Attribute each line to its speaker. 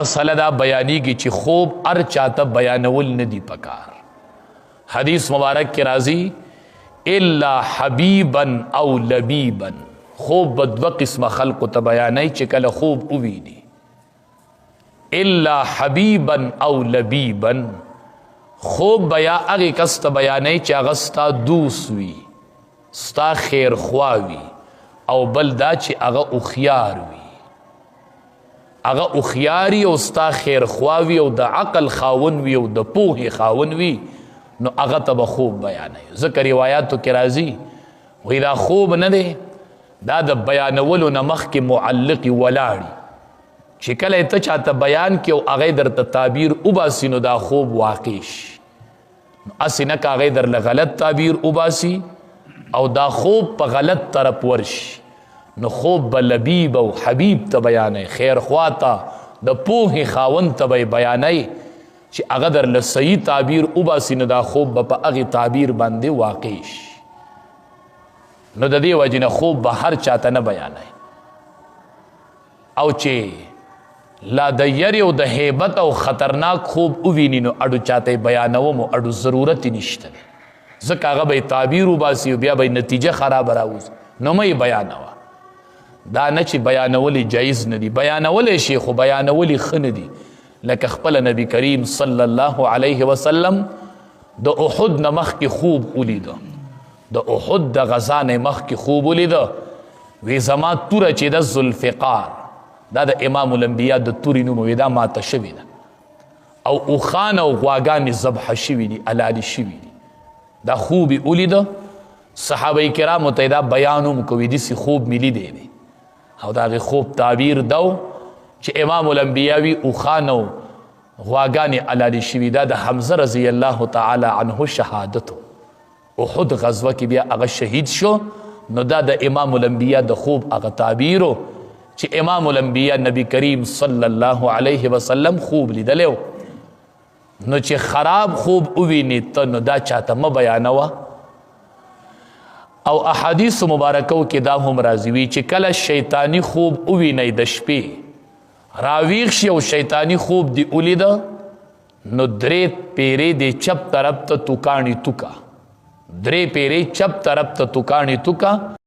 Speaker 1: مسله دا بیانیږي چې خوب ار چاته بیانول نه دی پکار. حدیث مبارک کې راځي الا حبیبا او لبیبا، خوب به دوه قسمه خلقو ته بیانوي چې کله خوب وویني. الا حبیبا او لبیبا، خوب بیا هغې کس ته بیانوي چې هغه ستا دوست وي، ستا خیرخوا وي، او بل دا چې هغه هوښیار وي، هغه هوښیار وي او ستا خیرخوا وي او د عقل خاون وي او د پوهې خاون وي، نو هغه ته به خوب بیانوي. ځکه روایاتو کې راځي وایي دا خوب نه دی، دا د بیانولو نه مخکې معلقې ولاړي چې کله یې ته چاته بیان کړي او هغې درته تعبیر وباسي نو دا خوب واقع شي. هسې نه که هغې درله غلط تعبیر وباسي او دا خوب په غلط طرف ورشي نو خوب به لبیب او حبیب ته بیانوي، خیرخوا ته د پوهې خاوند ته به بیانوي چې هغه درله صحیح تعبیر وباسي نو دا خوب به په هغې تعبیر باندې واقع شي. نو د دې وجې نه خوب به هر چاته نه بیانوي، او چې لا د یرې او د هیبت او خطرناک خوب وویني نو اډو چاته یې بیانوم او اډو ضرورت یې نشته دی، ځکه هغه به یې تعبیر وباسي او بیا به یې نتیجه خرابه راوځي، نو مه یې بیانوه. دا نه چې بیانولی جایز نه دي، بیانولی شي خو بیانولی ښه نه دي. لکه خپله نبی کریم صلی الله علیه وسلم د احد نه مخکې خوب ولیده، د احد د غزا نه مخکې خوب ولیده، وی زما توره چې ده ذوالفقار، دا د امام الانبیا د تورې نوم وی دا ماته شوې ده، او اوښان او غواګانې ذبحه شوي دي، الالي شوي دي. دا خوب یې ولیده، صحابه کرامو ته دا بیان هم کوي داسې خوب مې لیدی دی، او د هغې خوب تعبیر دا چې امام الانبیا وي اوښان او غواګانې الالي شوي. دا د حمزه رضی الله تعالی عنه شهادت احد غزوه کې بیا هغه شهید شو، نو دا د امام الانبیا د خوب هغه تعبیر چې امام الانبیا نبی کریم صلی الله علیه وسلم خوب لیدلی و. نو چې خراب خوب وویني ته نو دا چاته مه بیانوه. او احادیث مبارکو کې دا هم راځي وي چې کله شیطانی خوب ووینئ د شپې راویښ شي او شیطانی خوب دی ولیده نو درې پیرې د چپ طرف ته توکاڼي توکه، درې پیرې چپ طرف ته توکاڼي توکه